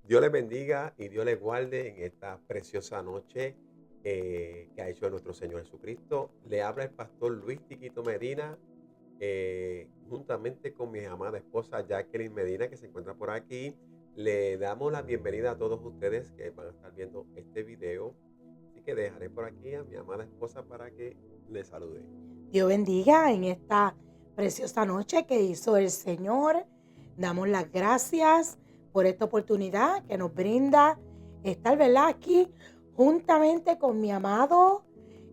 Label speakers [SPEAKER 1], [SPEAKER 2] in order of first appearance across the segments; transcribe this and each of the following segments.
[SPEAKER 1] Dios les bendiga y Dios les guarde en esta preciosa noche que ha hecho nuestro Señor Jesucristo. Le habla el pastor Luis Tiquito Medina, juntamente con mi amada esposa Jacqueline Medina, que se encuentra por aquí. Le damos la bienvenida a todos ustedes que van a estar viendo este video. Así que dejaré por aquí a mi amada esposa para que le salude.
[SPEAKER 2] Dios bendiga en esta preciosa noche que hizo el Señor. Damos las gracias por esta oportunidad que nos brinda estar, ¿verdad? Aquí juntamente con mi amado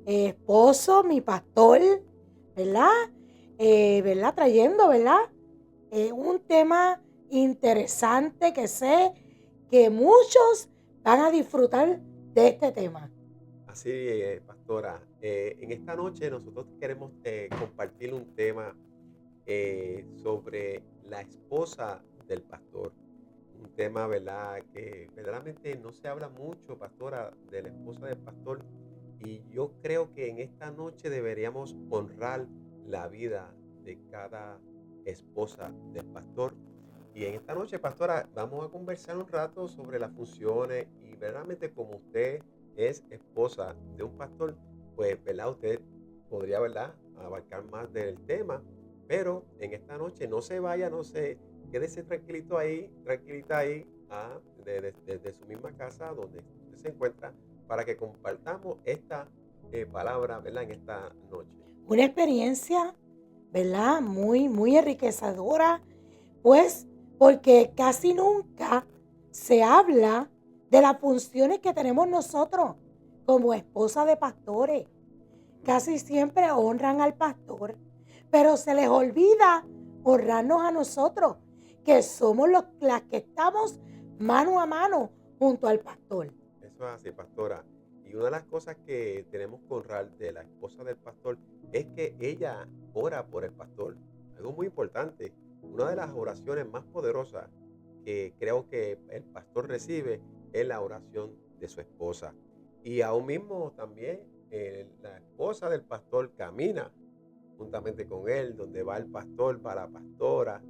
[SPEAKER 2] esposo, mi pastor, ¿verdad? ¿Verdad? Trayendo, ¿verdad? Un tema interesante que sé que muchos van a disfrutar de este tema.
[SPEAKER 1] Así, pastora, en esta noche nosotros queremos compartir un tema sobre la esposa del pastor. Un tema, ¿verdad? Que verdaderamente no se habla mucho, pastora, de la esposa del pastor. Y yo creo que en esta noche deberíamos honrar la vida de cada esposa del pastor. Y en esta noche, pastora, vamos a conversar un rato sobre las funciones y verdaderamente como usted es esposa de un pastor, pues, ¿verdad? Usted podría, ¿verdad? Abarcar más del tema, pero en esta noche no se vaya, no se quédese tranquilito ahí, tranquilita ahí, desde su misma casa donde usted se encuentra, para que compartamos esta palabra, ¿verdad? En esta noche.
[SPEAKER 2] Una experiencia, ¿verdad? Muy enriquecedora, pues, porque casi nunca se habla de las funciones que tenemos nosotros como esposa de pastores.
[SPEAKER 1] Ujú.
[SPEAKER 2] Casi siempre honran al pastor, pero se les olvida honrarnos a nosotros, que somos las que estamos mano a mano junto al pastor.
[SPEAKER 1] Eso es así, pastora. Y una de las cosas que tenemos que honrar de la esposa del pastor es que ella ora por el pastor. Algo muy importante. Una de las oraciones más poderosas que creo que el pastor recibe es la oración de su esposa. Y aún mismo también la esposa del pastor camina juntamente con él, donde va el pastor, va la pastora.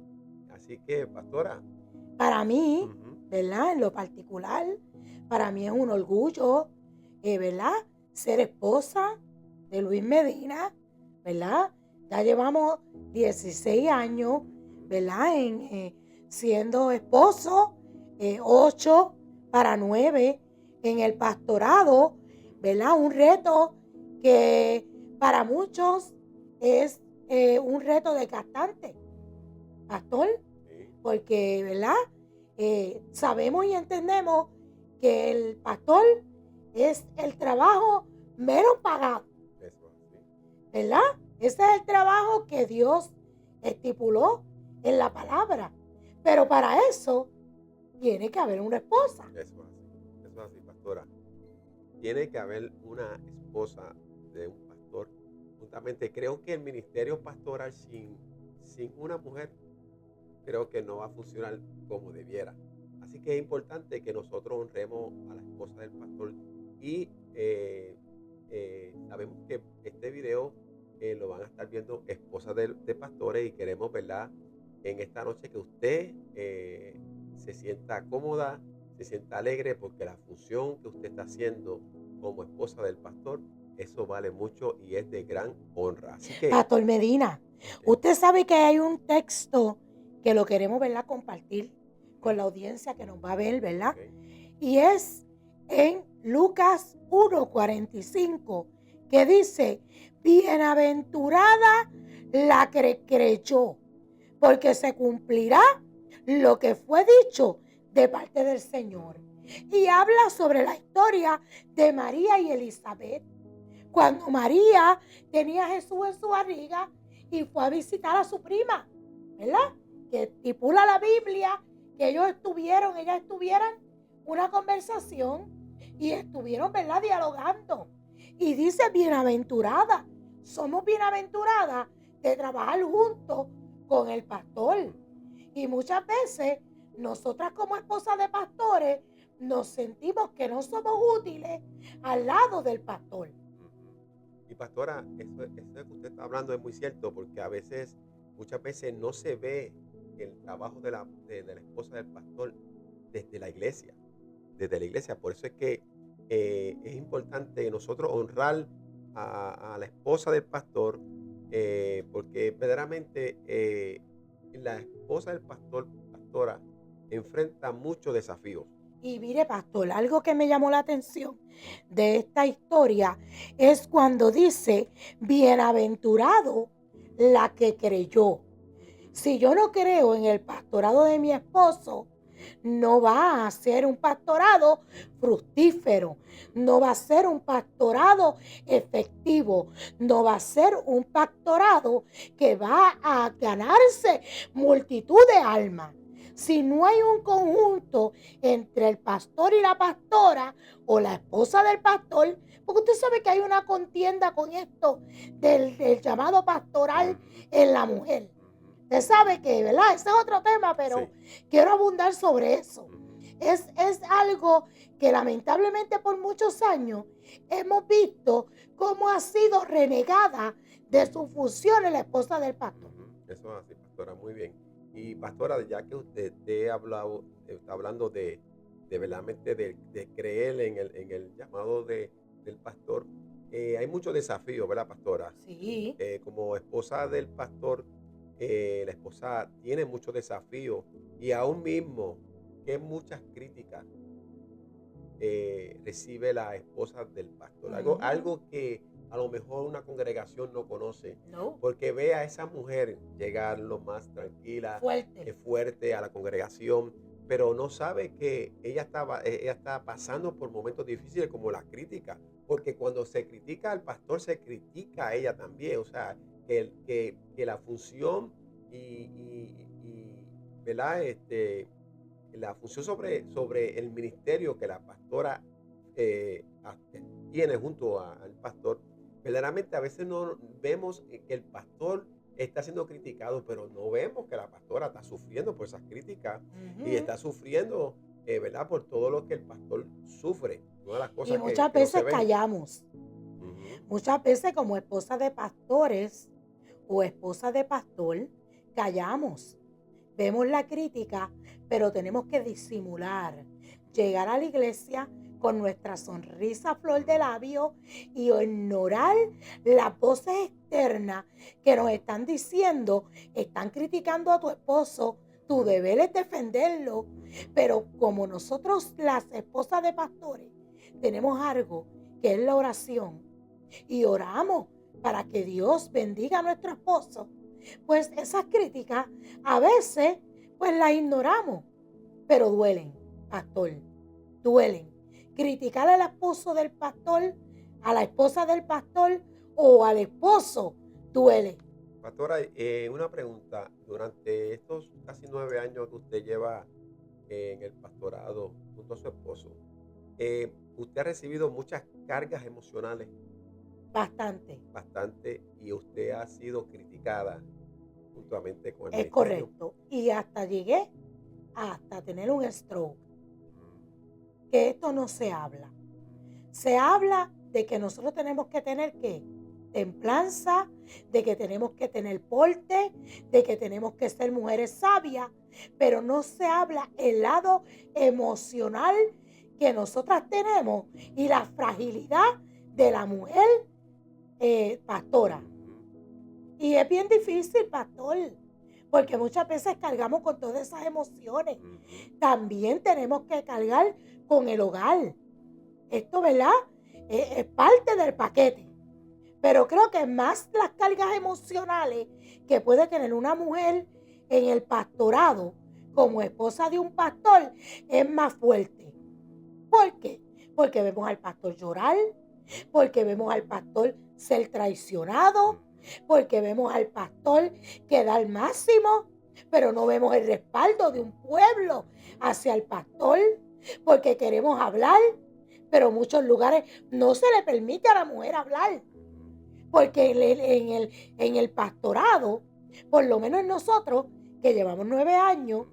[SPEAKER 1] Así que, pastora,
[SPEAKER 2] Para mí,
[SPEAKER 1] ujú,
[SPEAKER 2] ¿verdad? En lo particular, para mí es un orgullo, ¿verdad? Ser esposa de Luis Medina, ¿verdad? Ya llevamos 16 años,
[SPEAKER 1] ujú,
[SPEAKER 2] ¿verdad? Siendo esposo, 8 para 9 en el pastorado, ¿verdad? Un reto que para muchos es un reto desgastante, pastor,
[SPEAKER 1] sí,
[SPEAKER 2] porque, ¿verdad? Sabemos y entendemos que el pastor es el trabajo menos pagado,
[SPEAKER 1] eso es así.
[SPEAKER 2] ¿verdad? Ese es el trabajo que Dios estipuló en la palabra. Pero para eso tiene que haber una esposa.
[SPEAKER 1] Eso es así, eso es así, pastora. Tiene que haber una esposa de un pastor. Justamente creo que el ministerio pastoral sin una mujer, creo que no va a funcionar como debiera. Así que es importante que nosotros honremos a la esposa del pastor y sabemos que este video lo van a estar viendo esposas de pastores y queremos, ¿verdad? En esta noche que usted se sienta cómoda, se sienta alegre porque la función que usted está haciendo como esposa del pastor, eso vale mucho y es de gran honra. Así que,
[SPEAKER 2] Pastor Medina,
[SPEAKER 1] ok,
[SPEAKER 2] usted sabe que hay un texto que lo queremos, ¿verdad? Compartir con
[SPEAKER 1] ok,
[SPEAKER 2] la audiencia que nos va a ver, ¿verdad?
[SPEAKER 1] ok.
[SPEAKER 2] Y es en Lucas 1:45 que dice, bienaventurada la que creyó, porque se cumplirá lo que fue dicho de parte del Señor. Y habla sobre la historia de María y Elizabeth. Cuando María tenía a Jesús en su barriga y fue a visitar a su prima, ¿verdad? Que estipula la Biblia que ellas estuvieran una conversación y estuvieron, ¿verdad? Dialogando. Y dice bienaventurada. Somos bienaventuradas de trabajar juntos con el pastor. Y muchas veces nosotras como esposas de pastores nos sentimos que no somos útiles al lado del pastor.
[SPEAKER 1] Ujú. Y pastora, eso que usted está hablando es muy cierto, porque a veces, muchas veces no se ve el trabajo de la esposa del pastor desde la iglesia, desde la iglesia. Por eso es que es importante nosotros honrar a la esposa del pastor, porque verdaderamente la esposa del pastor, pastora, enfrenta muchos desafíos.
[SPEAKER 2] Y mire, pastor, algo que me llamó la atención de esta historia es cuando dice, bienaventurado la que creyó. Si yo no creo en el pastorado de mi esposo, no va a ser un pastorado fructífero, no va a ser un pastorado efectivo, no va a ser un pastorado que va a ganarse multitud de almas. Si no hay un conjunto entre el pastor y la pastora o la esposa del pastor, porque usted sabe que hay una contienda con esto del llamado pastoral en la mujer. Usted sabe que, ¿verdad? Ese es otro tema, pero
[SPEAKER 1] Sí.
[SPEAKER 2] quiero abundar sobre eso. Es algo que lamentablemente por muchos años hemos visto cómo ha sido renegada de su función en la esposa del pastor.
[SPEAKER 1] Eso es así, pastora, muy bien. Y pastora, ya que usted te ha hablado, está hablando de verdaderamente de creer en el llamado del pastor, hay muchos desafíos, ¿verdad, pastora?
[SPEAKER 2] Sí.
[SPEAKER 1] Como esposa del pastor, la esposa tiene muchos desafíos y aún mismo que muchas críticas recibe la esposa del pastor. Algo que a lo mejor una congregación no conoce,
[SPEAKER 2] No.
[SPEAKER 1] porque ve a esa mujer llegar lo más tranquila,
[SPEAKER 2] Fuerte.
[SPEAKER 1] fuerte a la congregación, pero no sabe que ella está pasando por momentos difíciles como la crítica, porque cuando se critica al pastor, se critica a ella también, o sea, que la función ¿verdad? La función sobre el ministerio que la pastora tiene junto al pastor, verdaderamente a veces no vemos que el pastor está siendo criticado, pero no vemos que la pastora está sufriendo por esas críticas y está sufriendo, ¿verdad? Por todo lo que el pastor sufre. Una de las
[SPEAKER 2] Y
[SPEAKER 1] cosas
[SPEAKER 2] muchas
[SPEAKER 1] que no se
[SPEAKER 2] veces
[SPEAKER 1] ven.
[SPEAKER 2] callamos.
[SPEAKER 1] Ujú.
[SPEAKER 2] Muchas veces como esposa de pastores o esposa de pastor, callamos. Vemos la crítica, pero tenemos que disimular. Llegar a la iglesia con nuestra sonrisa a flor de labio y ignorar las voces externas que nos están diciendo, están criticando a tu esposo. Tu deber es defenderlo. Pero como nosotros, las esposas de pastores, tenemos algo que es la oración y oramos para que Dios bendiga a nuestro esposo, pues esas críticas a veces pues las ignoramos, pero duelen, pastor, duelen. Criticar al esposo del pastor, a la esposa del pastor o al esposo duele.
[SPEAKER 1] Pastora, una pregunta. Durante estos casi 9 años que usted lleva en el pastorado junto a su esposo, usted ha recibido muchas cargas emocionales,
[SPEAKER 2] Bastante,
[SPEAKER 1] bastante, y usted ha sido criticada juntamente con el
[SPEAKER 2] es
[SPEAKER 1] ministerio.
[SPEAKER 2] correcto. Y hasta llegué hasta tener un stroke,
[SPEAKER 1] Mm,
[SPEAKER 2] que esto no se habla. Se habla de que nosotros tenemos que tener ¿qué? Templanza, de que tenemos que tener porte, de que tenemos que ser mujeres sabias, pero no se habla el lado emocional que nosotras tenemos y la fragilidad de la mujer pastora.
[SPEAKER 1] mm,
[SPEAKER 2] Y es bien difícil, pastor, porque muchas veces cargamos con todas esas emociones.
[SPEAKER 1] mm,
[SPEAKER 2] También tenemos que cargar con el hogar. Esto, ¿verdad? Es parte del paquete. Pero creo que más las cargas emocionales que puede tener una mujer en el pastorado como esposa de un pastor es más fuerte. ¿Por qué? Porque vemos al pastor llorar, porque vemos al pastor ser traicionado, porque vemos al pastor que da el máximo, pero no vemos el respaldo de un pueblo hacia el pastor, porque queremos hablar, pero en muchos lugares no se le permite a la mujer hablar, porque en el pastorado, por lo menos nosotros, que llevamos 9 años,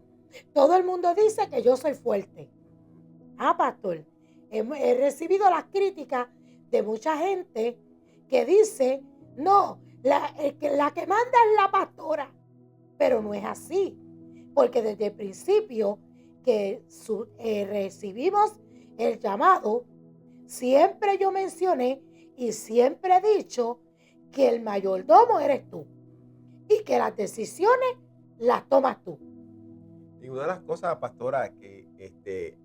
[SPEAKER 2] todo el mundo dice que yo soy fuerte. Ah, pastor, he recibido las críticas de mucha gente que dice, no, la que manda es la pastora, pero no es así, porque desde el principio que recibimos el llamado, siempre yo mencioné y siempre he dicho que el mayordomo eres tú y que las decisiones las tomas tú.
[SPEAKER 1] Y una de las cosas, pastora, que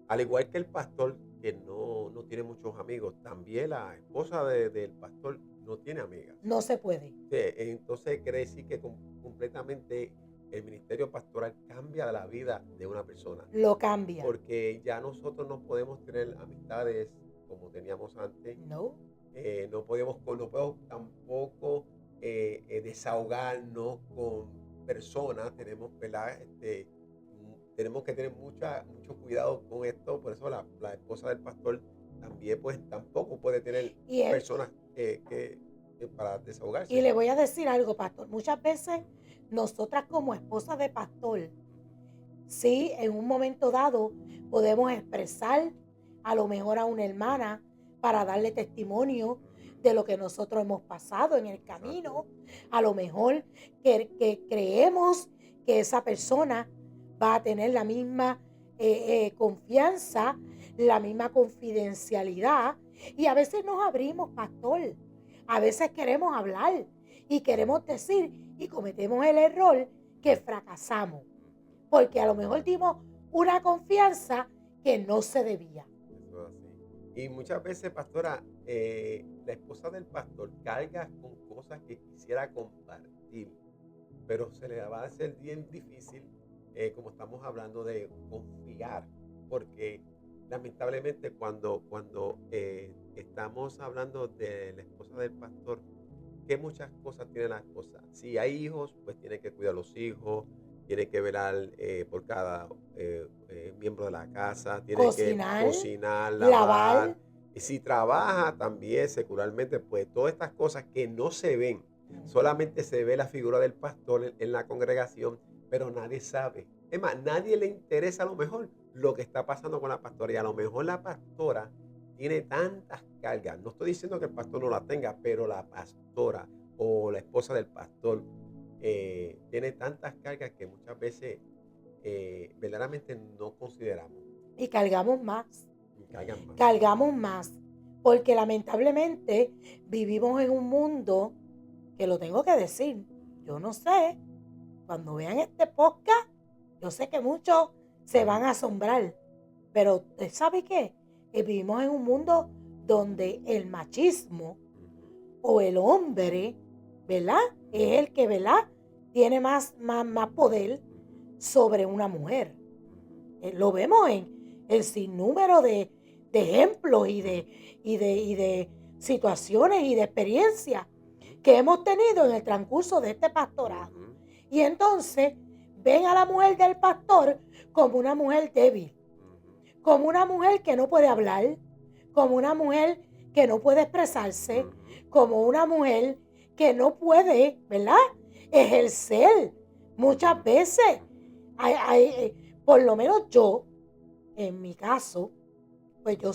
[SPEAKER 1] al igual que el pastor que no tiene muchos amigos, también la esposa del pastor no tiene amigas.
[SPEAKER 2] No se puede.
[SPEAKER 1] Sí, entonces quiere decir que completamente el ministerio pastoral cambia la vida de una persona.
[SPEAKER 2] Lo cambia.
[SPEAKER 1] Porque ya nosotros no podemos tener amistades como teníamos antes.
[SPEAKER 2] No.
[SPEAKER 1] No podemos tampoco desahogarnos con personas. Tenemos, ¿verdad? Tenemos que tener mucho cuidado con esto. Por eso la esposa del pastor también pues tampoco puede tener personas para desahogarse.
[SPEAKER 2] Y le voy a decir algo, pastor. Muchas veces nosotras como esposas de pastor, sí, en un momento dado podemos expresar a lo mejor a una hermana para darle testimonio de lo que nosotros hemos pasado en el camino. A lo mejor que creemos que esa persona va a tener la misma confianza, la misma confidencialidad. Y a veces nos abrimos, pastor. A veces queremos hablar y queremos decir y cometemos el error que fracasamos. Porque a lo mejor dimos una confianza que no se debía.
[SPEAKER 1] Eso es así. Y muchas veces, pastora, la esposa del pastor carga con cosas que quisiera compartir, pero se le va a hacer bien difícil, como estamos hablando de confiar, porque lamentablemente cuando estamos hablando de la esposa del pastor, que muchas cosas tiene la esposa. Si hay hijos, pues tiene que cuidar a los hijos, tiene que velar por cada miembro de la casa, tiene que cocinar, lavar. Y si trabaja también secularmente, pues todas estas cosas que no se ven, solamente se ve la figura del pastor en la congregación, pero nadie sabe. Es más, nadie le interesa a lo mejor lo que está pasando con la pastora. Y a lo mejor la pastora tiene tantas cargas. No estoy diciendo que el pastor no la tenga, pero la pastora o la esposa del pastor tiene tantas cargas que muchas veces verdaderamente no consideramos.
[SPEAKER 2] Y cargamos más. Cargamos más. Porque lamentablemente vivimos en un mundo que lo tengo que decir. Yo no sé, cuando vean este podcast, yo sé que muchos se van a asombrar. Pero ¿usted sabe qué? Vivimos en un mundo donde el machismo o el hombre, ¿verdad? Es el que, ¿verdad? Tiene más poder sobre una mujer. Lo vemos en el sinnúmero de ejemplos y de situaciones y de experiencias que hemos tenido en el transcurso de este pastorado. Y entonces ven a la mujer del pastor como una mujer débil, como una mujer que no puede hablar, como una mujer que no puede expresarse, como una mujer que no puede, ¿verdad?, ejercer. Muchas veces, por lo menos yo, en mi caso, pues yo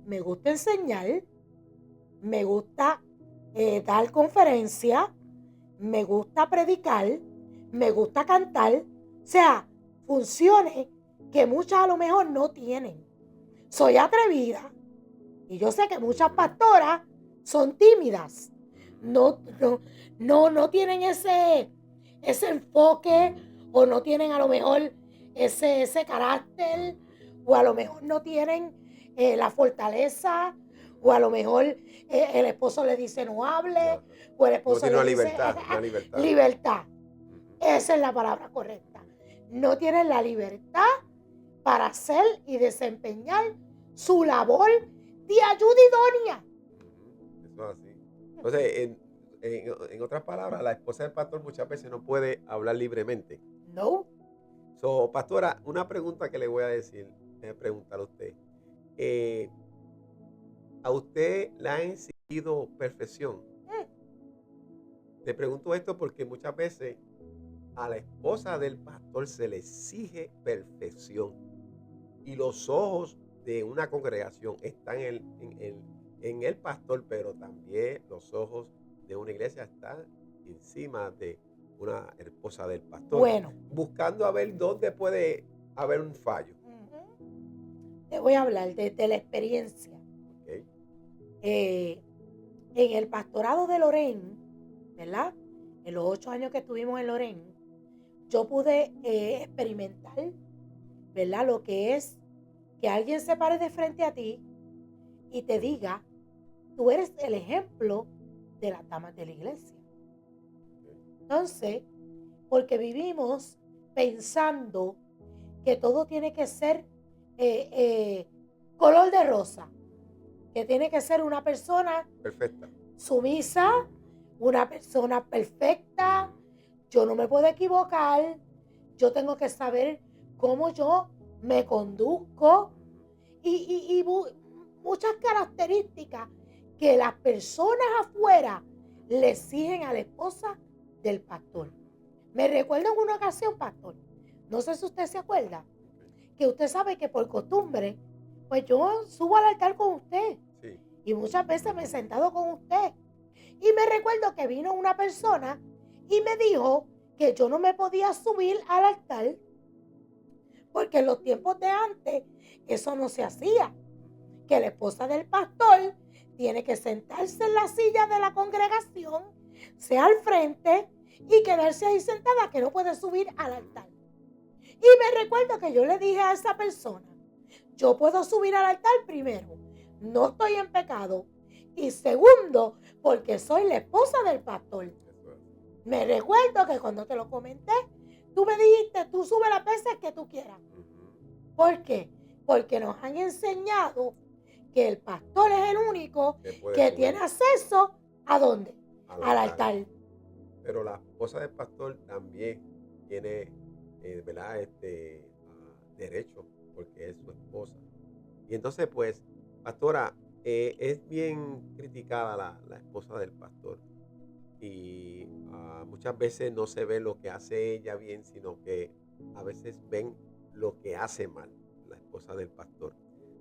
[SPEAKER 2] me gusta enseñar, me gusta dar conferencias, me gusta predicar, me gusta cantar, o sea, funciones que muchas a lo mejor no tienen. Soy atrevida y yo sé que muchas pastoras son tímidas, no tienen ese enfoque o no tienen a lo mejor ese carácter o a lo mejor no tienen la fortaleza o a lo mejor el esposo le dice no hable o el esposo
[SPEAKER 1] no
[SPEAKER 2] le dice libertad. Esa es la palabra correcta. No tienen la libertad para hacer y desempeñar su labor de ayuda idónea.
[SPEAKER 1] Eso es así. Entonces, en otras palabras, la esposa del pastor muchas veces no puede hablar libremente.
[SPEAKER 2] No.
[SPEAKER 1] Pastora, una pregunta que le voy a preguntar a usted. ¿A usted le ha exigido perfección? Le pregunto esto porque muchas veces a la esposa del pastor se le exige perfección y los ojos de una congregación están en el pastor, pero también los ojos de una iglesia están encima de una esposa del pastor.
[SPEAKER 2] Bueno.
[SPEAKER 1] Buscando a ver dónde puede haber un fallo.
[SPEAKER 2] Te voy a hablar de la experiencia.
[SPEAKER 1] Ok.
[SPEAKER 2] En el pastorado de Loren, ¿verdad? En los 8 años que estuvimos en Loren, yo pude experimentar, ¿verdad? Lo que es que alguien se pare de frente a ti y te diga, tú eres el ejemplo de las damas de la iglesia. Entonces, porque vivimos pensando que todo tiene que ser color de rosa, que tiene que ser una persona
[SPEAKER 1] Perfecta.
[SPEAKER 2] sumisa, una persona perfecta, yo no me puedo equivocar, yo tengo que saber cómo yo me conduzco y muchas características que las personas afuera le exigen a la esposa del pastor. Me recuerdo en una ocasión, pastor, no sé si usted se acuerda, que usted sabe que por costumbre, pues yo subo al altar con usted.
[SPEAKER 1] Sí.
[SPEAKER 2] Y muchas veces me he sentado con usted. Y me recuerdo que vino una persona y me dijo que yo no me podía subir al altar porque en los tiempos de antes eso no se hacía. Que la esposa del pastor tiene que sentarse en la silla de la congregación, sea al frente y quedarse ahí sentada, que no puede subir al altar. Y me recuerdo que yo le dije a esa persona, yo puedo subir al altar primero, no estoy en pecado. Y segundo, porque soy la esposa del pastor. Me recuerdo que cuando te lo comenté, tú me dijiste, tú sube las veces que tú quieras. ¿Por qué? Porque nos han enseñado que el pastor es el único que tiene acceso ¿a dónde? Al altar.
[SPEAKER 1] Pero la esposa del pastor también tiene, ¿verdad? Derecho, porque es su esposa. Y entonces, pues, pastora, es bien criticada la esposa del pastor. Y muchas veces no se ve lo que hace ella bien, sino que a veces ven lo que hace mal la esposa del pastor.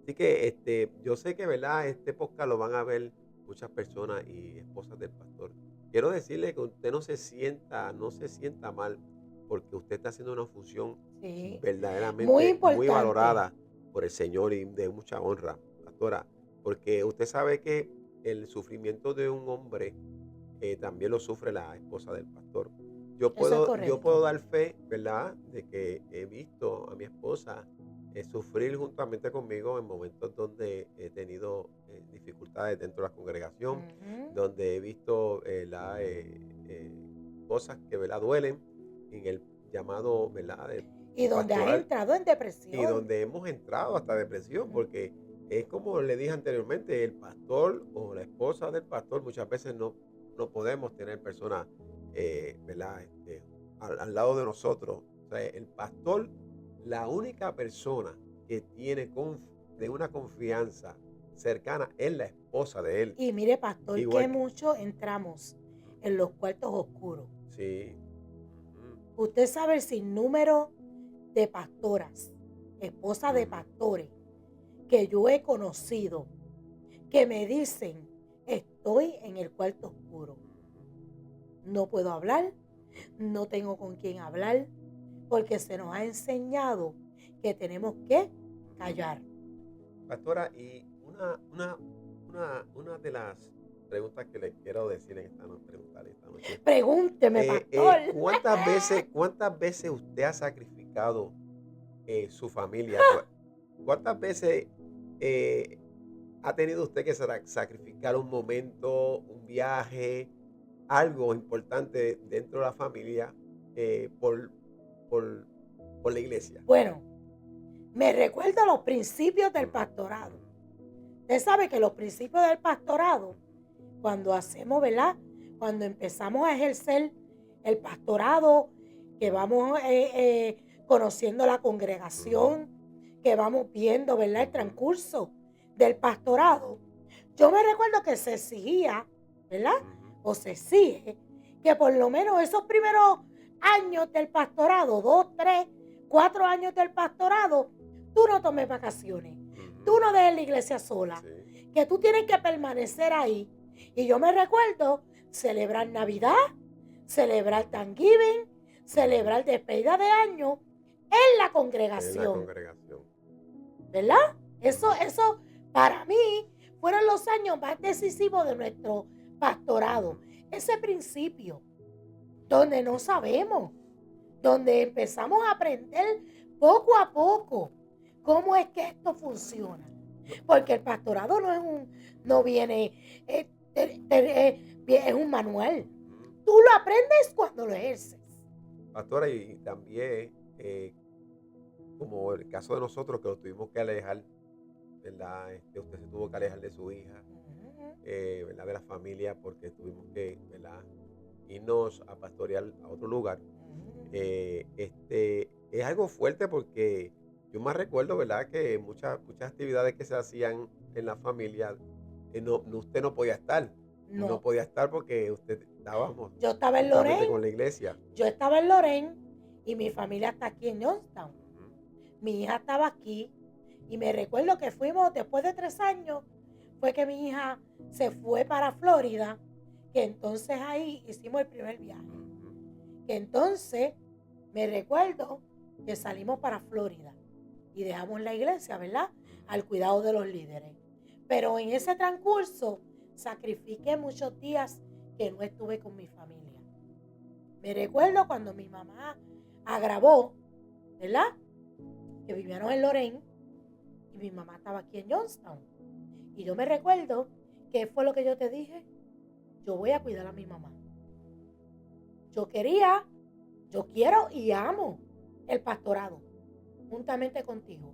[SPEAKER 1] Así que yo sé que, ¿verdad? Este podcast lo van a ver muchas personas y esposas del pastor. Quiero decirle que usted no se sienta mal porque usted está haciendo una función
[SPEAKER 2] Sí,
[SPEAKER 1] verdaderamente
[SPEAKER 2] muy
[SPEAKER 1] muy
[SPEAKER 2] importante.
[SPEAKER 1] valorada por el Señor y de mucha honra, pastora, porque usted sabe que el sufrimiento de un hombre también lo sufre la esposa del pastor.
[SPEAKER 2] Eso es
[SPEAKER 1] Yo
[SPEAKER 2] correcto.
[SPEAKER 1] puedo dar fe, ¿verdad?, de que he visto a mi esposa sufrir juntamente conmigo en momentos donde he tenido dificultades dentro de la congregación, donde he visto cosas que, ¿verdad?, duelen en el llamado, ¿verdad?,
[SPEAKER 2] Y donde has
[SPEAKER 1] pastoral,
[SPEAKER 2] entrado en
[SPEAKER 1] y
[SPEAKER 2] depresión.
[SPEAKER 1] donde hemos entrado hasta depresión, porque es como le dije anteriormente, el pastor o la esposa del pastor muchas veces no podemos tener personas, ¿verdad?, al lado de nosotros. O sea, el pastor, la única persona que tiene de una confianza cercana es la esposa de él.
[SPEAKER 2] Y mire, pastor,
[SPEAKER 1] Igual
[SPEAKER 2] que
[SPEAKER 1] que-
[SPEAKER 2] mucho entramos en los cuartos oscuros.
[SPEAKER 1] Sí.
[SPEAKER 2] Usted sabe el sinnúmero de pastoras, esposas de pastores, que yo he conocido, que me dicen, estoy en el cuarto oscuro. No puedo hablar, no tengo con quién hablar, porque se nos ha enseñado que tenemos que callar.
[SPEAKER 1] Pastora, y una de las preguntas que le quiero decir preguntarle esta noche.
[SPEAKER 2] Pregúnteme, pastor.
[SPEAKER 1] ¿Cuántas veces usted ha sacrificado su familia? ¿Cuántas veces ha tenido usted que sacrificar un momento, un viaje, algo importante dentro de la familia por, por la iglesia?
[SPEAKER 2] Bueno, me recuerdo los principios del pastorado. Usted sabe que los principios del pastorado, cuando hacemos, ¿verdad? Cuando empezamos a ejercer el pastorado, que vamos conociendo la congregación, que vamos viendo, ¿verdad?, el transcurso del pastorado. Yo me recuerdo que se exigía, ¿verdad? O se exige que por lo menos esos primeros años del pastorado, 2, 3, 4 años del pastorado, tú no tomes vacaciones, tú no dejes la iglesia sola, que tú tienes que permanecer ahí. Y yo me recuerdo celebrar Navidad, celebrar Thanksgiving, celebrar despedida de año, en la
[SPEAKER 1] En la
[SPEAKER 2] congregación.
[SPEAKER 1] congregación.
[SPEAKER 2] ¿Verdad? Eso para mí fueron los años más decisivos de nuestro pastorado. Ese principio, donde no sabemos, donde empezamos a aprender poco a poco cómo es que esto funciona. Porque el pastorado no viene, es un manual. Tú lo aprendes cuando lo ejerces.
[SPEAKER 1] Pastora, y también, como el caso de nosotros que lo tuvimos que alejar, ¿verdad? Usted se tuvo que alejar de su hija, ¿verdad? De la familia, porque tuvimos que, ¿verdad? Irnos a pastorear a otro lugar. Es algo fuerte porque yo más recuerdo, ¿verdad? Que muchas actividades que se hacían en la familia, usted no podía estar. No
[SPEAKER 2] No,
[SPEAKER 1] podía estar porque usted estábamos
[SPEAKER 2] yo estaba en
[SPEAKER 1] justamente con
[SPEAKER 2] Loren,
[SPEAKER 1] la iglesia.
[SPEAKER 2] yo estaba en Loren y mi familia está aquí en Youngstown.
[SPEAKER 1] Ujú.
[SPEAKER 2] Mi hija estaba aquí y me recuerdo que fuimos después de 3 años, fue que mi hija se fue para Florida, que entonces ahí hicimos el primer viaje.
[SPEAKER 1] Ujú.
[SPEAKER 2] Que entonces me recuerdo que salimos para Florida y dejamos la iglesia, ¿verdad? Al cuidado de los líderes. Pero en ese transcurso sacrifiqué muchos días que no estuve con mi familia. Me recuerdo cuando mi mamá agravó, ¿verdad? Que vivieron en Loren y mi mamá estaba aquí en Youngstown. Y yo me recuerdo que fue lo que yo te dije, yo voy a cuidar a mi mamá. Yo quiero y amo el pastorado juntamente contigo.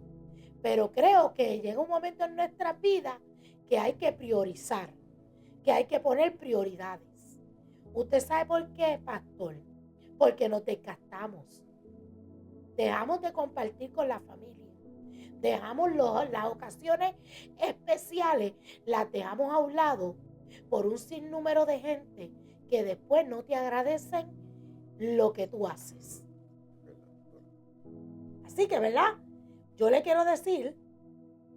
[SPEAKER 2] Pero creo que llega un momento en nuestra vida que hay que priorizar, que hay que poner prioridades. ¿Usted sabe por qué, pastor? Porque nos desgastamos. Dejamos de compartir con la familia. Dejamos las ocasiones especiales, las dejamos a un lado por un sinnúmero de gente que después no te agradecen lo que tú haces. Así que, ¿verdad? Yo le quiero decir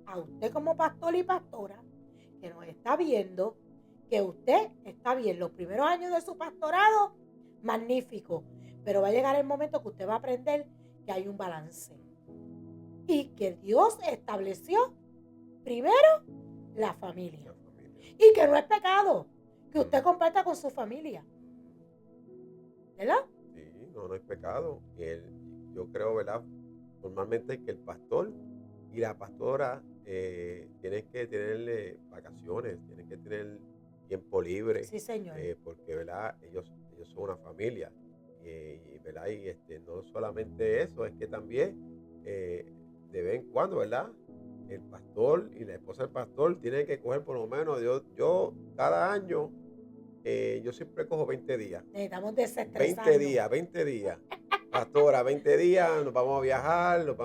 [SPEAKER 2] a usted como pastor y pastora que nos está viendo, que usted está bien. Los primeros años de su pastorado, magnífico. Pero va a llegar el momento que usted va a aprender que hay un balance. Y que Dios estableció primero la familia. Y que no es pecado que usted comparta con su familia. ¿Verdad?
[SPEAKER 1] Sí, no es pecado. Yo creo, ¿verdad? Normalmente que el pastor y la pastora tienen que tener vacaciones, tienen que tener tiempo libre,
[SPEAKER 2] Sí, señor.
[SPEAKER 1] porque, ¿verdad? Ellos son una familia. ¿Verdad? Y no solamente eso, es que también de vez en cuando, ¿verdad? El pastor y la esposa del pastor tienen que coger por lo menos, yo cada año, yo siempre cojo 20 días.
[SPEAKER 2] Necesitamos
[SPEAKER 1] 20
[SPEAKER 2] desestresarnos.
[SPEAKER 1] días, 20 días. Pastora, 20 días, nos vamos a viajar,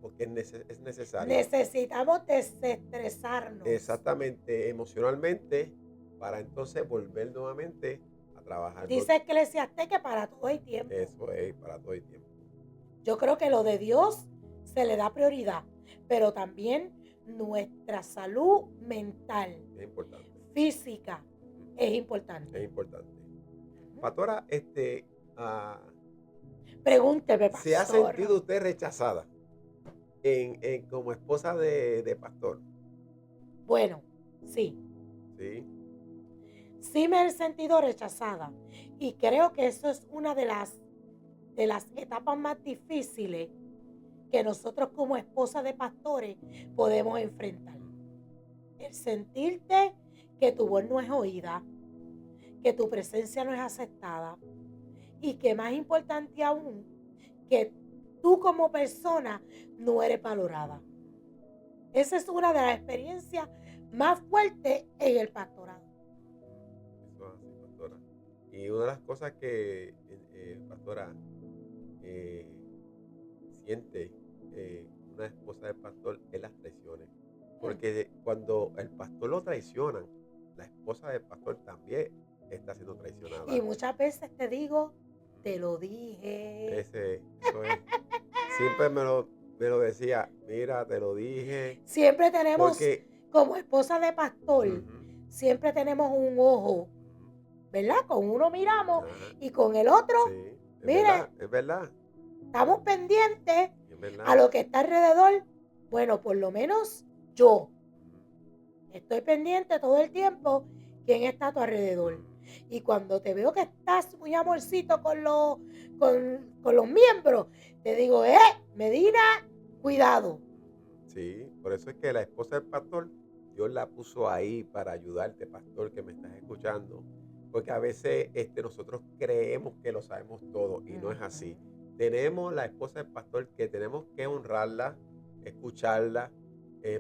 [SPEAKER 1] porque es necesario.
[SPEAKER 2] Necesitamos desestresarnos.
[SPEAKER 1] Exactamente, emocionalmente, para entonces volver nuevamente a trabajar.
[SPEAKER 2] Dice Eclesiastés que para todo hay tiempo.
[SPEAKER 1] Eso es, para todo el tiempo.
[SPEAKER 2] Yo creo que lo de Dios se le da prioridad, pero también nuestra salud mental,
[SPEAKER 1] Es importante.
[SPEAKER 2] física, es importante.
[SPEAKER 1] Es importante. Pastora,
[SPEAKER 2] Pregúnteme, pastor.
[SPEAKER 1] ¿se ha sentido usted rechazada como esposa de pastor?
[SPEAKER 2] Bueno, sí.
[SPEAKER 1] Sí.
[SPEAKER 2] Sí me he sentido rechazada y creo que eso es una de las etapas más difíciles que nosotros como esposa de pastores podemos enfrentar. El sentirte que tu voz no es oída, que tu presencia no es aceptada y que más importante aún, que tú como persona no eres valorada. Esa es una de las experiencias más fuertes en el pastorado.
[SPEAKER 1] Eso es así, pastora. Y una de las cosas que, pastora, siente una esposa del pastor es las traiciones. Porque cuando el pastor lo traicionan, la esposa del pastor también está siendo traicionada.
[SPEAKER 2] Y muchas veces te digo, te lo dije.
[SPEAKER 1] Eso es. Siempre me lo decía, mira, te lo dije.
[SPEAKER 2] Siempre tenemos,
[SPEAKER 1] Porque,
[SPEAKER 2] como esposa de pastor, siempre tenemos un ojo, ¿verdad? Con uno miramos y con el otro,
[SPEAKER 1] sí,
[SPEAKER 2] mire,
[SPEAKER 1] es verdad.
[SPEAKER 2] estamos pendientes
[SPEAKER 1] Es verdad.
[SPEAKER 2] a lo que está alrededor. Bueno, por lo menos yo estoy pendiente todo el tiempo quién está a tu alrededor. Y cuando te veo que estás muy amorcito con los miembros, te digo, Medina, cuidado.
[SPEAKER 1] Sí, por eso es que la esposa del pastor, Dios la puso ahí para ayudarte, pastor, que me estás escuchando. Porque a veces nosotros creemos que lo sabemos todo y no es así. Tenemos la esposa del pastor que tenemos que honrarla, escucharla.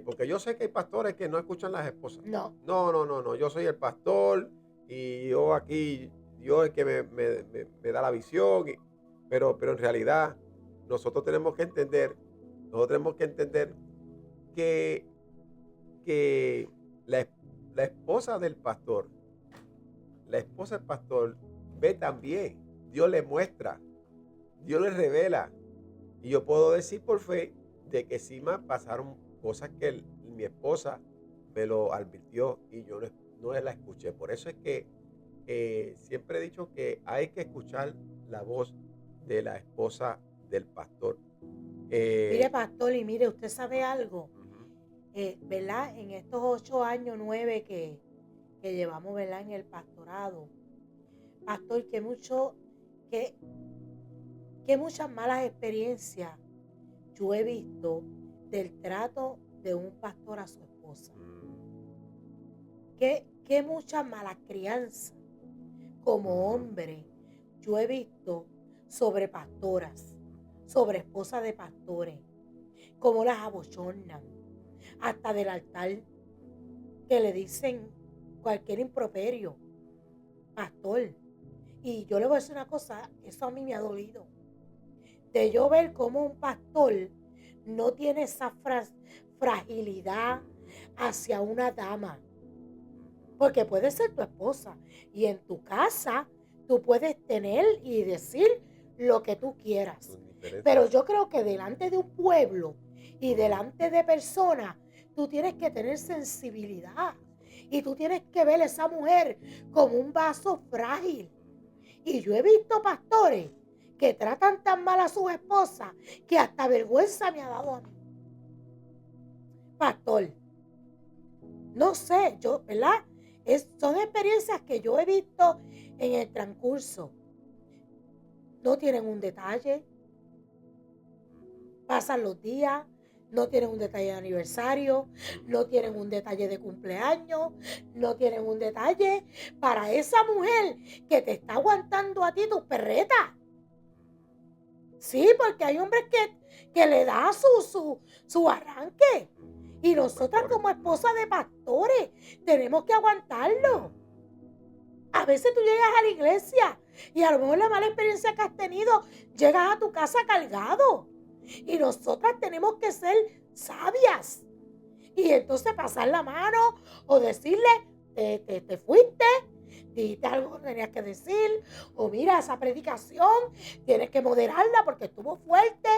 [SPEAKER 1] Porque yo sé que hay pastores que no escuchan las esposas.
[SPEAKER 2] No.
[SPEAKER 1] No. Yo soy el pastor y yo aquí, Dios es que me da la visión. Pero en realidad, nosotros tenemos que entender, nosotros tenemos que entender que, que la, la esposa del pastor, la esposa del pastor ve también, Dios le muestra, Dios le revela. Y yo puedo decir por fe de que sí me pasaron cosas que mi esposa me lo advirtió y yo no la escuché. Por eso es que siempre he dicho que hay que escuchar la voz de la esposa del pastor.
[SPEAKER 2] Mire, pastor, y mire, usted sabe algo,
[SPEAKER 1] Ujú.
[SPEAKER 2] ¿verdad? En estos 8 años, 9 que llevamos, ¿verdad? En el pastorado, pastor, que, que muchas malas experiencias yo he visto del trato de un pastor a su esposa. Que mucha mala crianza como hombre yo he visto sobre pastoras, sobre esposas de pastores, cómo las abochornan, hasta del altar, que le dicen cualquier improperio, pastor. Y yo le voy a decir una cosa, eso a mí me ha dolido. De yo ver cómo un pastor no tiene esa fragilidad hacia una dama. Porque puede ser tu esposa y en tu casa tú puedes tener y decir lo que tú quieras. Pero yo creo que delante de un pueblo y delante de personas, tú tienes que tener sensibilidad y tú tienes que ver a esa mujer como un vaso frágil. Y yo he visto pastores que tratan tan mal a sus esposas que hasta vergüenza me ha dado a mí. Pastor, no sé, ¿verdad? Son experiencias que yo he visto en el transcurso. No tienen un detalle, pasan los días, no tienen un detalle de aniversario, no tienen un detalle de cumpleaños, no tienen un detalle para esa mujer que te está aguantando a ti tus perretas. Sí, porque hay hombres que le da su arranque. Y nosotras como esposas de pastores tenemos que aguantarlo. A veces tú llegas a la iglesia y a lo mejor la mala experiencia que has tenido, llegas a tu casa cargado. Y nosotras tenemos que ser sabias. Y entonces pasar la mano o decirle, te fuiste, dijiste algo que tenías que decir, o mira, esa predicación tienes que moderarla porque estuvo fuerte.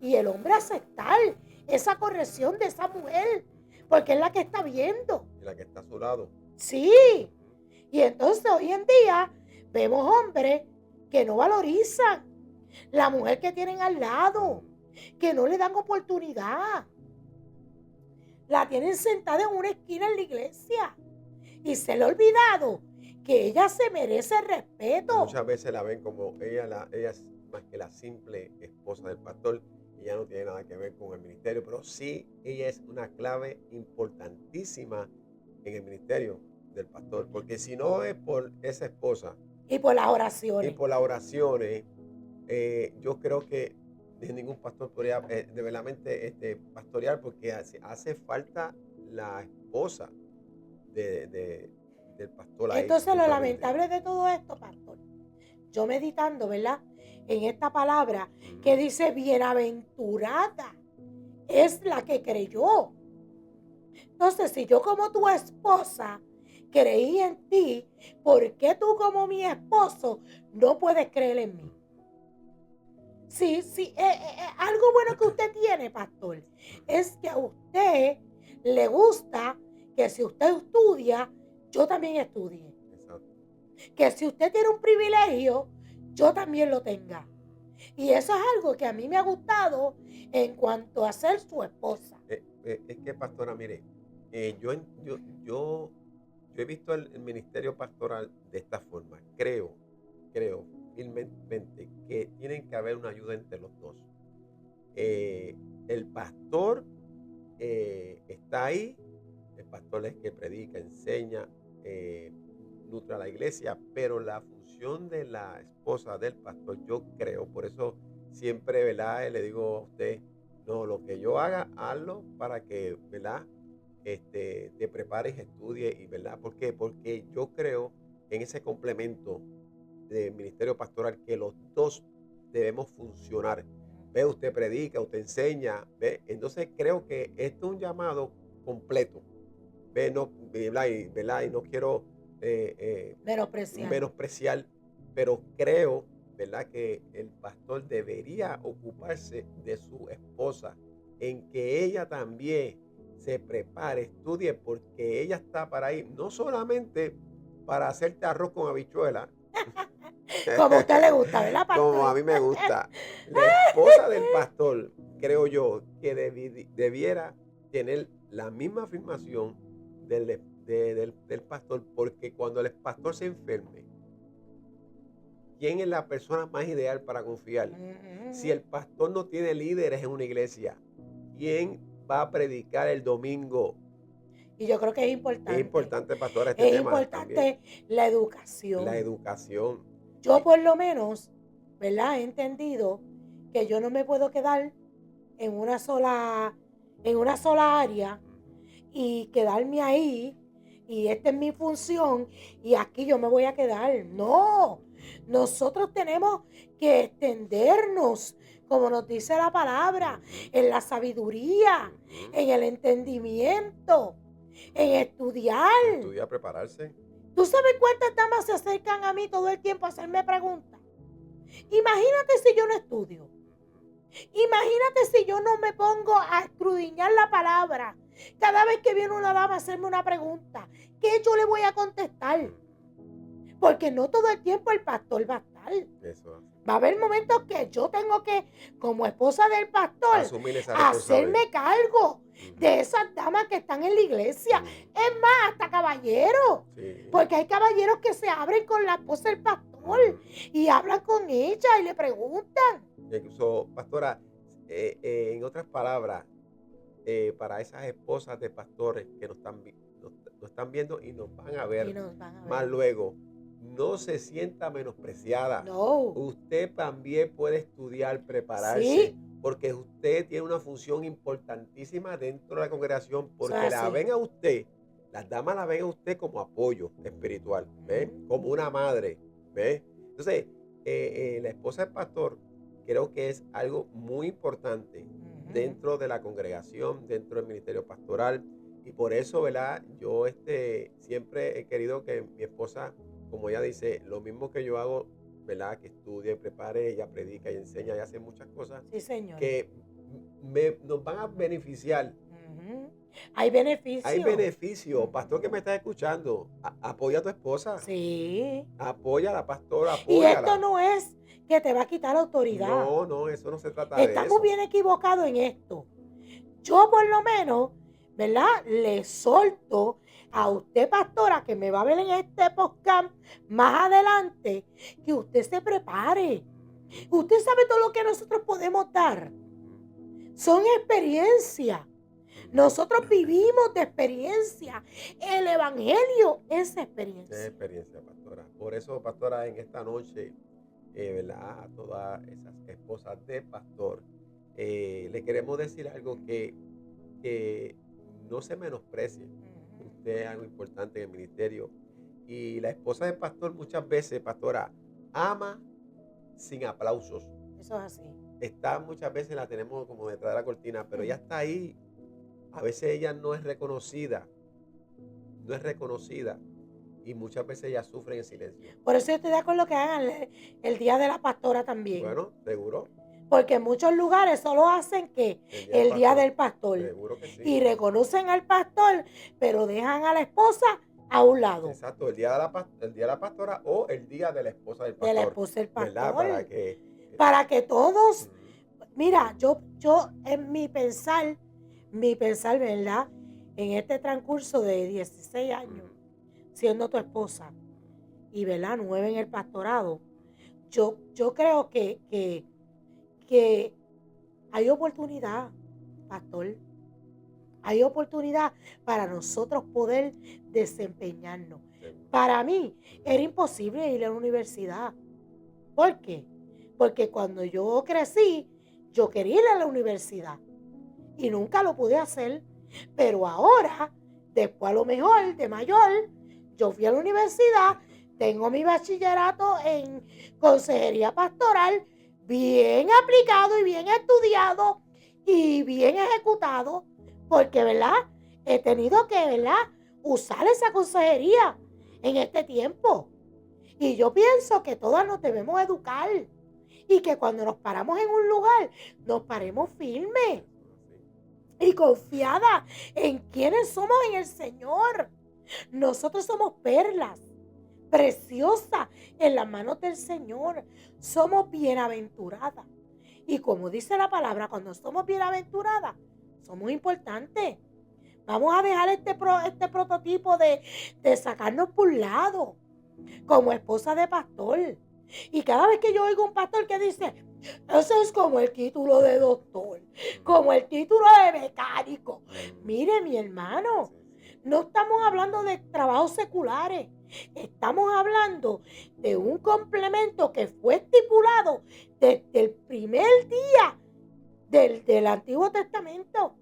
[SPEAKER 2] Y el hombre aceptar esa corrección de esa mujer, porque es la que está viendo.
[SPEAKER 1] Y la que está a su lado.
[SPEAKER 2] Sí. Y entonces hoy en día vemos hombres que no valorizan la mujer que tienen al lado, que no le dan oportunidad. La tienen sentada en una esquina en la iglesia y se le ha olvidado que ella se merece respeto.
[SPEAKER 1] Muchas veces la ven como ella es más que la simple esposa del pastor. Ella no tiene nada que ver con el ministerio, pero sí ella es una clave importantísima en el ministerio del pastor, porque si no es por esa esposa
[SPEAKER 2] y por las
[SPEAKER 1] y
[SPEAKER 2] oraciones.
[SPEAKER 1] por las oraciones, yo creo que ningún pastor podría de verdaderamente pastorear, porque hace falta la esposa del pastor ahí.
[SPEAKER 2] Entonces lo
[SPEAKER 1] justamente.
[SPEAKER 2] lamentable de todo esto, pastor, yo meditando, ¿verdad? En esta palabra que dice bienaventurada es la que creyó. Entonces, si yo como tu esposa creí en ti, ¿por qué tú como mi esposo no puedes creer en mí? Sí, algo bueno que usted tiene, pastor, es que a usted le gusta que si usted estudia, yo también estudie.
[SPEAKER 1] Exacto.
[SPEAKER 2] Que si usted tiene un privilegio, yo también lo tenga. Y eso es algo que a mí me ha gustado en cuanto a ser su esposa.
[SPEAKER 1] Es que, pastora, mire, yo, yo he visto el ministerio pastoral de esta forma. Creo firmemente que tienen que haber una ayuda entre los dos. El pastor está ahí, el pastor es que predica, enseña, nutre a la iglesia, pero la función de la esposa del pastor, yo creo, por eso siempre, ¿verdad? Le digo a usted, no, lo que yo haga, hazlo para que, ¿verdad? Te prepares, estudie y, ¿verdad? ¿Por qué? Porque yo creo en ese complemento del ministerio pastoral que los dos debemos funcionar. Ve, usted predica, usted enseña, ve. Entonces creo que esto es un llamado completo. Ve, no, ¿verdad? Y no quiero menospreciar, pero creo, ¿verdad? Que el pastor debería ocuparse de su esposa, en que ella también se prepare, estudie, porque ella está para ir, no solamente para hacerte arroz con habichuela,
[SPEAKER 2] Como a usted le gusta, ¿verdad,
[SPEAKER 1] como a
[SPEAKER 2] pastor?
[SPEAKER 1] mí me gusta. La esposa del pastor, creo yo, que debiera tener la misma afirmación del pastor, porque cuando el pastor se enferme, ¿quién es la persona más ideal para confiar? Si el pastor no tiene líderes en una iglesia, ¿quién va a predicar el domingo?
[SPEAKER 2] Y yo creo que es
[SPEAKER 1] Es
[SPEAKER 2] importante.
[SPEAKER 1] importante, pastora, este
[SPEAKER 2] Es
[SPEAKER 1] tema
[SPEAKER 2] importante
[SPEAKER 1] también.
[SPEAKER 2] la educación.
[SPEAKER 1] La educación.
[SPEAKER 2] Yo por lo menos, ¿verdad? He entendido que yo no me puedo quedar en una sola área y quedarme ahí y esta es mi función y aquí yo me voy a quedar. No, nosotros tenemos que extendernos, como nos dice la palabra, en la sabiduría, en el entendimiento, en estudiar.
[SPEAKER 1] Estudiar, prepararse.
[SPEAKER 2] ¿Tú sabes cuántas damas se acercan a mí todo el tiempo a hacerme preguntas? Imagínate si yo no estudio. Imagínate si yo no me pongo a escudriñar la palabra. Cada vez que viene una dama a hacerme una pregunta, ¿qué yo le voy a contestar? Porque no todo el tiempo el pastor va a estar.
[SPEAKER 1] Eso.
[SPEAKER 2] Va a haber momentos que yo tengo que, como esposa del pastor,
[SPEAKER 1] asumir esa
[SPEAKER 2] hacerme cargo de esas damas que están en la iglesia. Es más, hasta caballeros.
[SPEAKER 1] Sí.
[SPEAKER 2] Porque hay caballeros que se abren con la esposa del pastor y hablan con ella y le preguntan.
[SPEAKER 1] Incluso, pastora, en otras palabras, para esas esposas de pastores que nos están viendo y nos van a ver, más luego, no se sienta menospreciada.
[SPEAKER 2] No.
[SPEAKER 1] Usted también puede estudiar, prepararse,
[SPEAKER 2] sí,
[SPEAKER 1] porque usted tiene una función importantísima dentro de la congregación, porque la
[SPEAKER 2] así.
[SPEAKER 1] ven a usted, las damas la ven a usted como apoyo espiritual, ¿ve? Como una madre, ¿ve? Entonces, la esposa del pastor creo que es algo muy importante dentro de la congregación, dentro del ministerio pastoral, y por eso, ¿verdad? Yo siempre he querido que mi esposa, como ella dice, lo mismo que yo hago, ¿verdad? Que estudie, prepare, ella predica y enseña y hace muchas cosas
[SPEAKER 2] Sí, señor.
[SPEAKER 1] que nos van a beneficiar.
[SPEAKER 2] Hay beneficios.
[SPEAKER 1] Hay beneficios. Pastor que me estás escuchando, apoya a tu esposa.
[SPEAKER 2] Sí.
[SPEAKER 1] Apoya a la pastora,
[SPEAKER 2] Y
[SPEAKER 1] apóyala.
[SPEAKER 2] esto no es que te va a quitar autoridad.
[SPEAKER 1] No, eso no se trata de eso.
[SPEAKER 2] Estamos bien equivocados en esto. Yo por lo menos, ¿verdad? Le solto a usted, pastora, que me va a ver en este podcast más adelante, que usted se prepare. Usted sabe todo lo que nosotros podemos dar. Son experiencias. Nosotros vivimos de experiencia. El evangelio es experiencia.
[SPEAKER 1] Es experiencia, pastora. Por eso, pastora, en esta noche, ¿verdad? A todas esas esposas de pastor, le queremos decir algo que no se menosprecie. Usted es algo importante en el ministerio. Y la esposa del pastor muchas veces, pastora, ama sin aplausos.
[SPEAKER 2] Eso es así.
[SPEAKER 1] Muchas veces la tenemos como detrás de la cortina, pero ella está ahí. A veces ella no es reconocida. Y muchas veces ella sufre en silencio.
[SPEAKER 2] Por eso yo estoy de acuerdo que hagan el día de la pastora también.
[SPEAKER 1] Bueno, seguro.
[SPEAKER 2] Porque en muchos lugares solo hacen que el día del pastor.
[SPEAKER 1] Seguro que sí.
[SPEAKER 2] Y reconocen al pastor, pero dejan a la esposa a un lado.
[SPEAKER 1] Exacto, el día de la pastora o el día de la esposa del pastor.
[SPEAKER 2] De la esposa del pastor.
[SPEAKER 1] ¿Verdad? Para que
[SPEAKER 2] para que todos,
[SPEAKER 1] Ujú.
[SPEAKER 2] mira, yo en mi pensar, ¿verdad? En este transcurso de 16 años,
[SPEAKER 1] Ujú.
[SPEAKER 2] siendo tu esposa, y, ¿verdad? 9 en el pastorado, yo creo que hay oportunidad, pastor. Hay oportunidad para nosotros poder desempeñarnos.
[SPEAKER 1] Seguro.
[SPEAKER 2] Para mí era
[SPEAKER 1] Ujú.
[SPEAKER 2] imposible ir a la universidad. ¿Por qué? Porque cuando yo crecí, yo quería ir a la universidad y nunca lo pude hacer. Pero ahora, después a lo mejor de mayor, yo fui a la universidad, tengo mi bachillerato en consejería pastoral, bien aplicado y bien estudiado y bien ejecutado, porque, ¿verdad? He tenido que, ¿verdad? Usar esa consejería en este tiempo. Y yo pienso que todas nos debemos educar y que cuando nos paramos en un lugar, nos paremos firmes
[SPEAKER 1] Eso es así.
[SPEAKER 2] y confiada en quienes somos en el Señor. Nosotros somos perlas preciosas en las manos del Señor. Somos bienaventuradas. Y como dice la palabra, cuando somos bienaventuradas, somos importantes. Vamos a dejar este prototipo de sacarnos por un lado, como esposa de pastor. Y cada vez que yo oigo un pastor que dice, eso es como el título de doctor, como el título de mecánico. Mire, mi hermano,
[SPEAKER 1] Sí, sí.
[SPEAKER 2] no estamos hablando de trabajos seculares. Estamos hablando de un complemento que fue estipulado desde el primer día del Antiguo Testamento,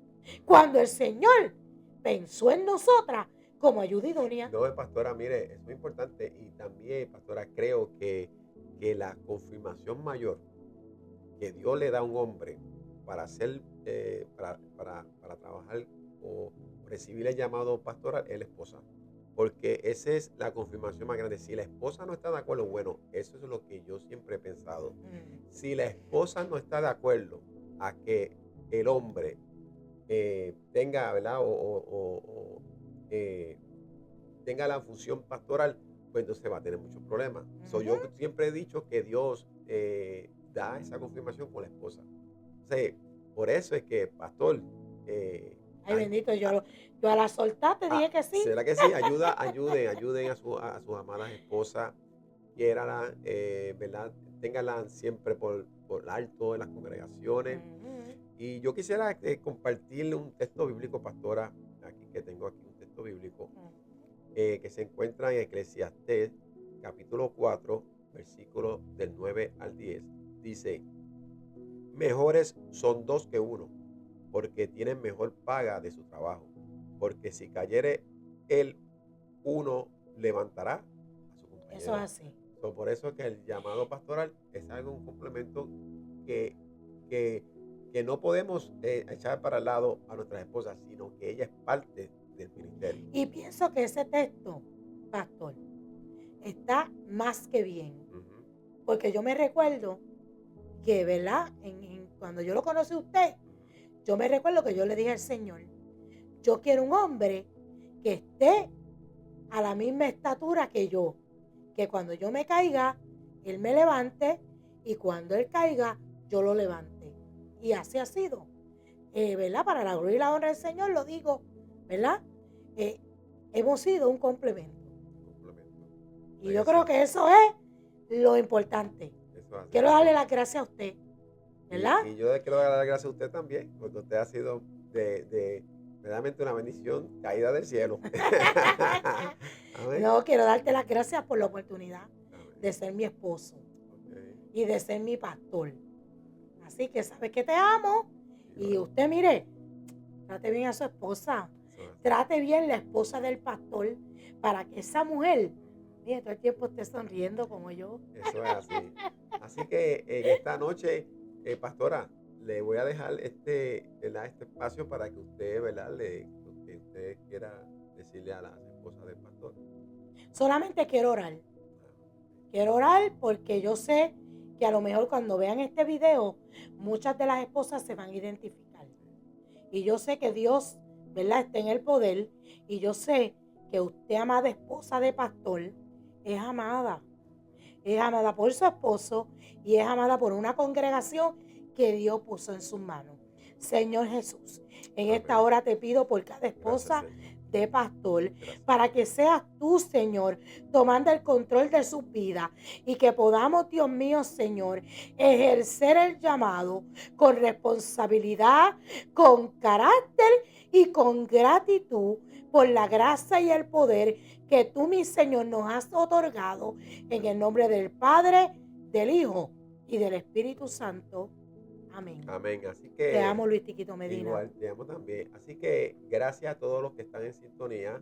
[SPEAKER 2] cuando el Señor pensó en nosotras como ayuda idónea.
[SPEAKER 1] No, pastora, mire, eso es muy importante. Y también, pastora, creo que la confirmación mayor que Dios le da a un hombre para hacer, para trabajar o recibir el llamado pastoral es la esposa. Porque esa es la confirmación más grande. Si la esposa no está de acuerdo, bueno, eso es lo que yo siempre he pensado. Si la esposa no está de acuerdo a que el hombre tenga, ¿verdad? Eh, tenga la función pastoral, pues entonces va a tener muchos problemas. So, yo siempre he dicho que Dios da esa confirmación con la esposa. Entonces, por eso es que, pastor, eh,
[SPEAKER 2] Ay, bendito, yo a la soltar te dije que sí.
[SPEAKER 1] ¿será que sí? Ayuden a sus amadas esposas, quiéranlas, ¿verdad? Ténganlas siempre por alto en las congregaciones. Y yo quisiera compartirle un texto bíblico, pastora, aquí que tengo aquí un texto bíblico que se encuentra en Eclesiastés capítulo 4, versículo del 9 al 10. Dice, mejores son dos que uno, porque tienen mejor paga de su trabajo. Porque si cayere el uno, levantará a su
[SPEAKER 2] Eso es
[SPEAKER 1] compañero.
[SPEAKER 2] así.
[SPEAKER 1] So, por eso es que el llamado pastoral es algo, un complemento que, que, que no podemos echar para el lado a nuestras esposas, sino que ella es parte del ministerio.
[SPEAKER 2] Y pienso que ese texto, pastor, está más que bien.
[SPEAKER 1] Ujú.
[SPEAKER 2] Porque yo me recuerdo que, ¿verdad? Cuando yo lo conocí a usted, yo me recuerdo que yo le dije al Señor, yo quiero un hombre que esté a la misma estatura que yo. Que cuando yo me caiga, Él me levante y cuando Él caiga, yo lo levante. Y así ha sido. ¿Verdad? Para la gloria y la honra del Señor lo digo, ¿verdad? Eh, hemos sido un complemento.
[SPEAKER 1] Complemento.
[SPEAKER 2] Y
[SPEAKER 1] Es
[SPEAKER 2] yo
[SPEAKER 1] así,
[SPEAKER 2] creo que eso es lo importante.
[SPEAKER 1] eso es así,
[SPEAKER 2] Quiero darle
[SPEAKER 1] pastor.
[SPEAKER 2] las gracias a usted,
[SPEAKER 1] Y,
[SPEAKER 2] ¿verdad?
[SPEAKER 1] y yo le quiero dar las gracias a usted también, porque usted ha sido verdaderamente una bendición caída del cielo. Amén.
[SPEAKER 2] No, quiero darte las gracias por la oportunidad
[SPEAKER 1] Amén.
[SPEAKER 2] de ser mi esposo
[SPEAKER 1] Ok.
[SPEAKER 2] y de ser mi pastor. Así que sabes que te amo. Y
[SPEAKER 1] Igual,
[SPEAKER 2] usted, mire, trate bien a su esposa.
[SPEAKER 1] eso es así.
[SPEAKER 2] Trate bien la esposa del pastor para que esa mujer, mire, todo el tiempo esté sonriendo como yo.
[SPEAKER 1] Eso es así. Así que en esta noche, pastora, le voy a dejar ¿verdad? Este espacio para que usted, ¿verdad? Lo que usted quiera decirle a las esposas del pastor.
[SPEAKER 2] Solamente quiero orar.
[SPEAKER 1] Ah,
[SPEAKER 2] Quiero orar porque yo sé que a lo mejor cuando vean este video, muchas de las esposas se van a identificar. Y yo sé que Dios, ¿verdad?, está en el poder. Y yo sé que usted, amada esposa de pastor, es amada. es amada por su esposo y es amada por una congregación que Dios puso en sus manos. Señor Jesús, en esta
[SPEAKER 1] Amén.
[SPEAKER 2] hora te pido por cada
[SPEAKER 1] Gracias,
[SPEAKER 2] esposa
[SPEAKER 1] Señor.
[SPEAKER 2] de pastor,
[SPEAKER 1] Gracias.
[SPEAKER 2] para que seas tú, Señor, tomando el control de sus vidas y que podamos, Dios mío, Señor, ejercer el llamado con responsabilidad, con carácter y con gratitud por la gracia y el poder que tú, mi Señor, nos has otorgado en el nombre del Padre, del Hijo y del Espíritu Santo. Amén.
[SPEAKER 1] Amén. Así
[SPEAKER 2] Te
[SPEAKER 1] que
[SPEAKER 2] amo, Luis Tiquito Medina.
[SPEAKER 1] igual te amo también. Así que gracias a todos los que están en sintonía.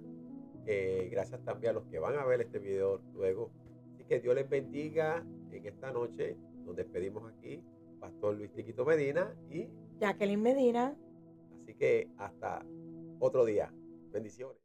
[SPEAKER 1] Gracias también a los que van a ver este video luego. Así que Dios les bendiga en esta noche. Nos despedimos aquí, Pastor Luis Tiquito Medina. Y
[SPEAKER 2] Jacqueline Medina.
[SPEAKER 1] así que hasta otro día. Bendiciones.